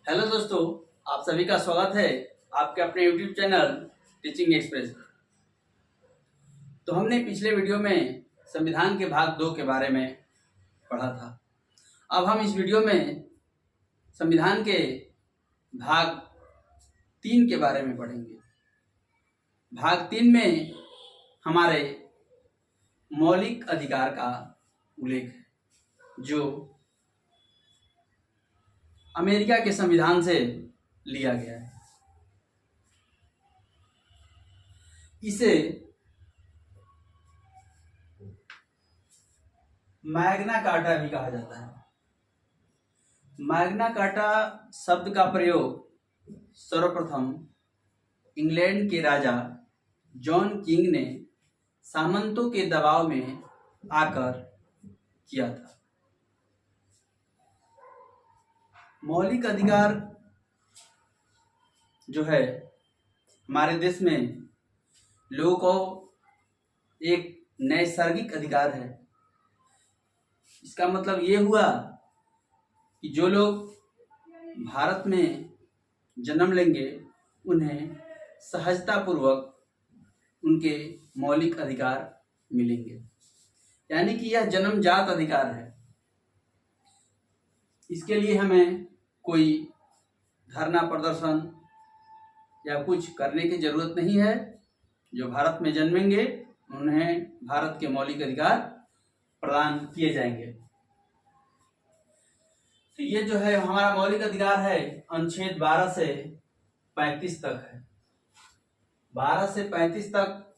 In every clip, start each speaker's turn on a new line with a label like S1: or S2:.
S1: Hello दोस्तों, आप सभी का स्वागत है आपके अपने YouTube चैनल टीचिंग एक्सप्रेस। तो हमने पिछले वीडियो में संविधान के भाग 2 के बारे में पढ़ा था। अब हम इस वीडियो में संविधान के भाग 3 के बारे में पढ़ेंगे। भाग 3 में हमारे मौलिक अधिकार का उल्लेख है, जो अमेरिका के संविधान से लिया गया है। इसे मैग्ना कार्टा भी कहा जाता है। मैग्ना कार्टा शब्द का प्रयोग सर्वप्रथम इंग्लैंड के राजा जॉन किंग ने सामंतों के दबाव में आकर किया था। मौलिक अधिकार जो है हमारे देश में लोगों को एक नैसर्गिक अधिकार है। इसका मतलब ये हुआ कि जो लोग भारत में जन्म लेंगे उन्हें सहजतापूर्वक उनके मौलिक अधिकार मिलेंगे, यानी कि यह जन्मजात अधिकार है। इसके लिए हमें कोई धरना प्रदर्शन या कुछ करने की जरूरत नहीं है। जो भारत में जन्मेंगे उन्हें भारत के मौलिक अधिकार प्रदान किए जाएंगे। तो ये जो है हमारा मौलिक अधिकार है, अनुच्छेद 12 से 35 तक है। 12 से 35 तक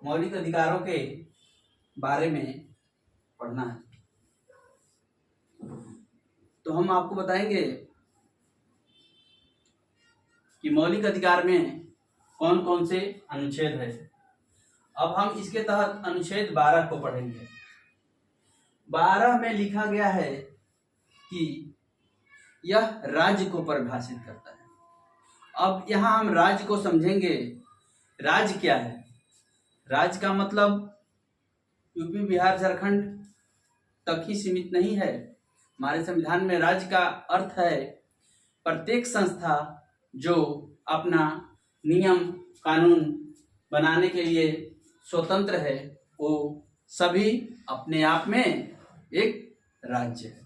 S1: मौलिक अधिकारों के बारे में पढ़ना है। तो हम आपको बताएंगे कि मौलिक अधिकार में कौन कौन से अनुच्छेद है। अब हम इसके तहत अनुच्छेद 12 को पढ़ेंगे। 12 में लिखा गया है कि यह राज्य को परिभाषित करता है। अब यहाँ हम राज्य को समझेंगे। राज्य क्या है? राज्य का मतलब यूपी, बिहार, झारखंड तक ही सीमित नहीं है। हमारे संविधान में राज्य का अर्थ है प्रत्येक संस्था जो अपना नियम कानून बनाने के लिए स्वतंत्र है, वो सभी अपने आप में एक राज्य है।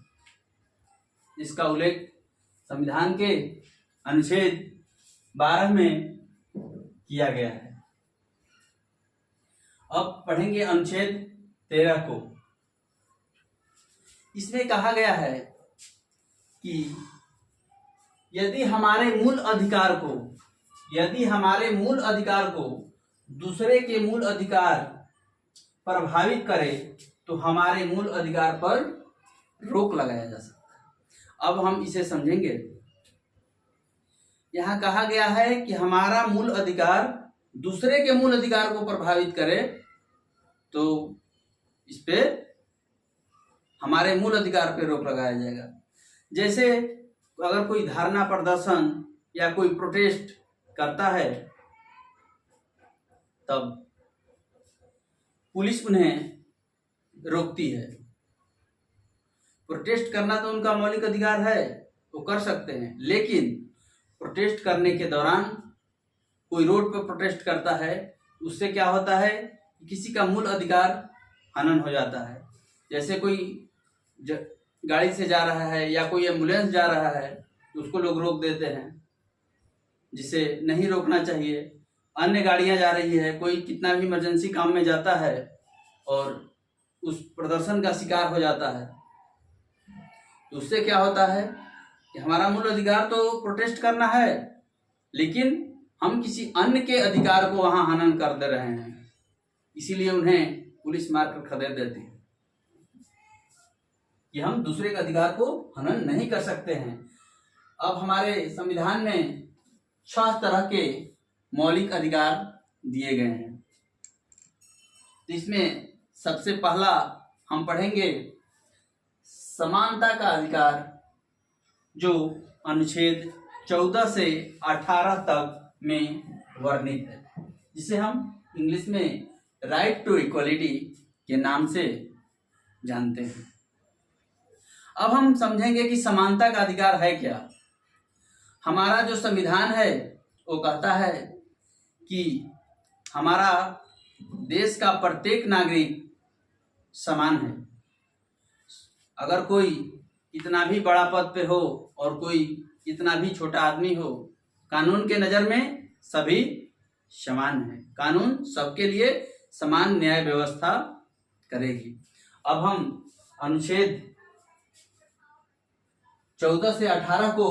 S1: इसका उल्लेख संविधान के अनुच्छेद 12 में किया गया है। अब पढ़ेंगे अनुच्छेद 13 को। इसमें कहा गया है कि यदि हमारे मूल अधिकार को दूसरे के मूल अधिकार प्रभावित करे तो हमारे मूल अधिकार पर रोक लगाया जा सकता है। अब हम इसे समझेंगे। यहाँ कहा गया है कि हमारा मूल अधिकार दूसरे के मूल अधिकार को प्रभावित करे तो इस पे हमारे मूल अधिकार पे रोक लगाया जाएगा। जैसे अगर कोई धरना प्रदर्शन या कोई प्रोटेस्ट करता है तब पुलिस उन्हें रोकती है। प्रोटेस्ट करना तो उनका मौलिक अधिकार है, वो कर सकते हैं, लेकिन प्रोटेस्ट करने के दौरान कोई रोड पर प्रोटेस्ट करता है, उससे क्या होता है, किसी का मूल अधिकार हनन हो जाता है। जैसे कोई गाड़ी से जा रहा है या कोई एम्बुलेंस जा रहा है तो उसको लोग रोक देते हैं, जिसे नहीं रोकना चाहिए। अन्य गाड़ियां जा रही है, कोई कितना भी इमरजेंसी काम में जाता है और उस प्रदर्शन का शिकार हो जाता है, तो उससे क्या होता है कि हमारा मूल अधिकार तो प्रोटेस्ट करना है, लेकिन हम किसी अन्य के अधिकार को वहां हनन कर दे रहे हैं, इसीलिए उन्हें पुलिस मारकर खदेड़ देती है कि हम दूसरे के अधिकार को हनन नहीं कर सकते हैं। अब हमारे संविधान में 6 तरह के मौलिक अधिकार दिए गए हैं। तो इसमें सबसे पहला हम पढ़ेंगे समानता का अधिकार, जो अनुच्छेद 14 से 18 तक में वर्णित है, जिसे हम इंग्लिश में राइट टू इक्वलिटी के नाम से जानते हैं। अब हम समझेंगे कि समानता का अधिकार है क्या। हमारा जो संविधान है वो कहता है कि हमारा देश का प्रत्येक नागरिक समान है। अगर कोई इतना भी बड़ा पद पे हो और कोई इतना भी छोटा आदमी हो, कानून के नज़र में सभी समान है। कानून सबके लिए समान न्याय व्यवस्था करेगी। अब हम अनुच्छेद 14 से 18 को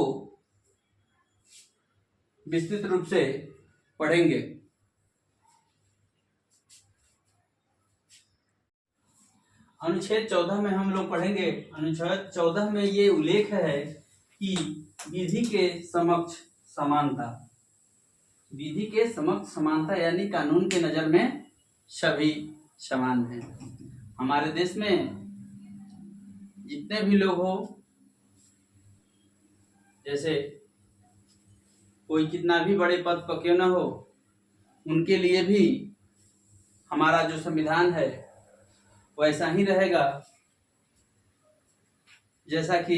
S1: विस्तृत रूप से पढ़ेंगे। अनुच्छेद 14 में हम लोग पढ़ेंगे। अनुच्छेद 14 में ये उल्लेख है कि विधि के समक्ष समानता, विधि के समक्ष समानता यानी कानून के नज़र में सभी समान हैं। हमारे देश में जितने भी लोग हो, जैसे कोई कितना भी बड़े पद पर क्यों ना हो, उनके लिए भी हमारा जो संविधान है वैसा ही रहेगा जैसा कि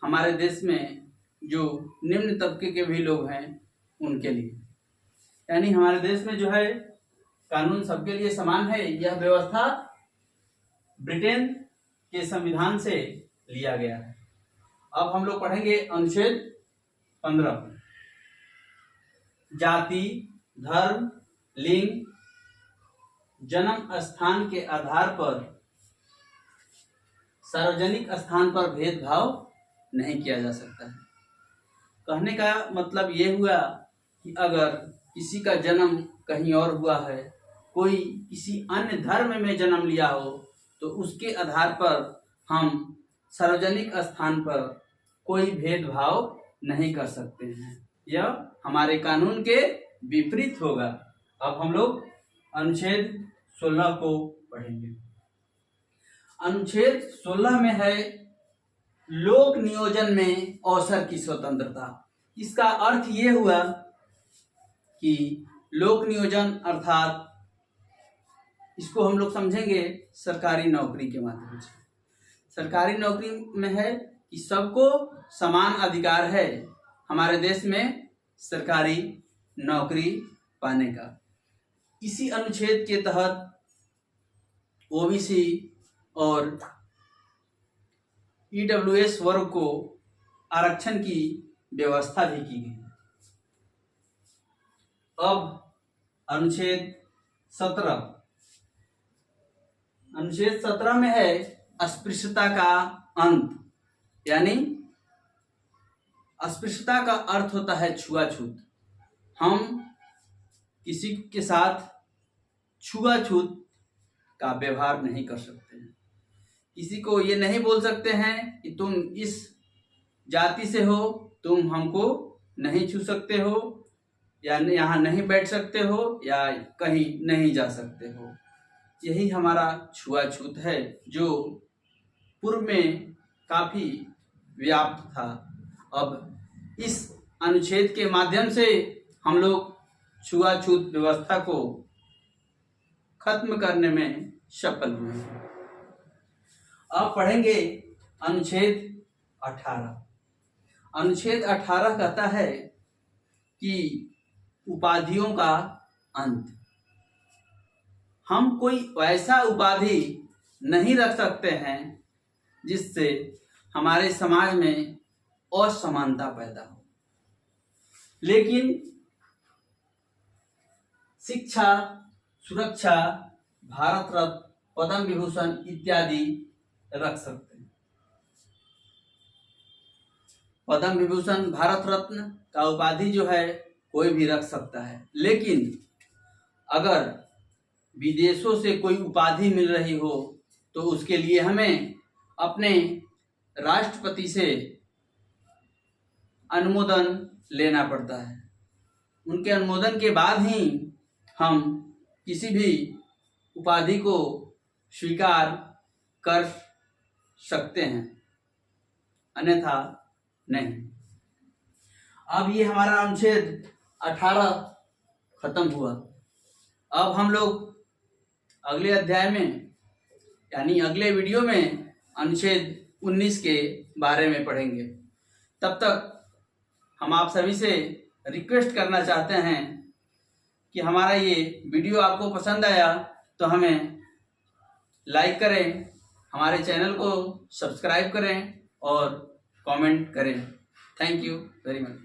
S1: हमारे देश में जो निम्न तबके के भी लोग हैं उनके लिए। यानी हमारे देश में जो है कानून सबके लिए समान है। यह व्यवस्था ब्रिटेन के संविधान से लिया गया है। अब हम लोग पढ़ेंगे अनुच्छेद 15। जाति, धर्म, लिंग, जन्म स्थान के आधार पर सार्वजनिक स्थान पर भेदभाव नहीं किया जा सकता है। कहने का मतलब ये हुआ कि अगर किसी का जन्म कहीं और हुआ है, कोई किसी अन्य धर्म में जन्म लिया हो, तो उसके आधार पर हम सार्वजनिक स्थान पर कोई भेदभाव नहीं कर सकते हैं। यह हमारे कानून के विपरीत होगा। अब हम लोग अनुच्छेद 16 को पढ़ेंगे। अनुच्छेद 16 में है लोक नियोजन में अवसर की स्वतंत्रता। इसका अर्थ ये हुआ कि लोक नियोजन अर्थात इसको हम लोग समझेंगे सरकारी नौकरी के माध्यम से। सरकारी नौकरी में है कि सबको समान अधिकार है हमारे देश में सरकारी नौकरी पाने का। इसी अनुच्छेद के तहत ओबीसी और ईडब्ल्यूएस वर्ग को आरक्षण की व्यवस्था भी की गई। अब अनुच्छेद 17। अनुच्छेद 17 में है अस्पृश्यता का अंत। यानी अस्पृश्यता का अर्थ होता है छुआछूत। हम किसी के साथ छुआछूत का व्यवहार नहीं कर सकते हैं। किसी को ये नहीं बोल सकते हैं कि तुम इस जाति से हो, तुम हमको नहीं छू सकते हो, या यहाँ नहीं बैठ सकते हो, या कहीं नहीं जा सकते हो। यही हमारा छुआछूत है जो पूर्व में काफ़ी व्याप्त था। अब इस अनुच्छेद के माध्यम से हम लोग छुआछूत व्यवस्था को खत्म करने में सफल हुए हैं। अब पढ़ेंगे अनुच्छेद 18। अनुच्छेद 18 कहता है कि उपाधियों का अंत। हम कोई वैसा उपाधि नहीं रख सकते हैं जिससे हमारे समाज में असमानता पैदा हो। लेकिन शिक्षा, सुरक्षा, भारत रत्न, पद्म विभूषण इत्यादि रख सकते हैं। पद्म विभूषण, भारत रत्न का उपाधि जो है कोई भी रख सकता है। लेकिन अगर विदेशों से कोई उपाधि मिल रही हो तो उसके लिए हमें अपने राष्ट्रपति से अनुमोदन लेना पड़ता है। उनके अनुमोदन के बाद ही हम किसी भी उपाधि को स्वीकार कर सकते हैं, अन्यथा नहीं। अब ये हमारा अनुच्छेद 18 खत्म हुआ। अब हम लोग अगले अध्याय में यानी अगले वीडियो में अनुच्छेद 19 के बारे में पढ़ेंगे। तब तक हम आप सभी से रिक्वेस्ट करना चाहते हैं कि हमारा ये वीडियो आपको पसंद आया तो हमें लाइक करें, हमारे चैनल को सब्सक्राइब करें और कमेंट करें। Thank you very much.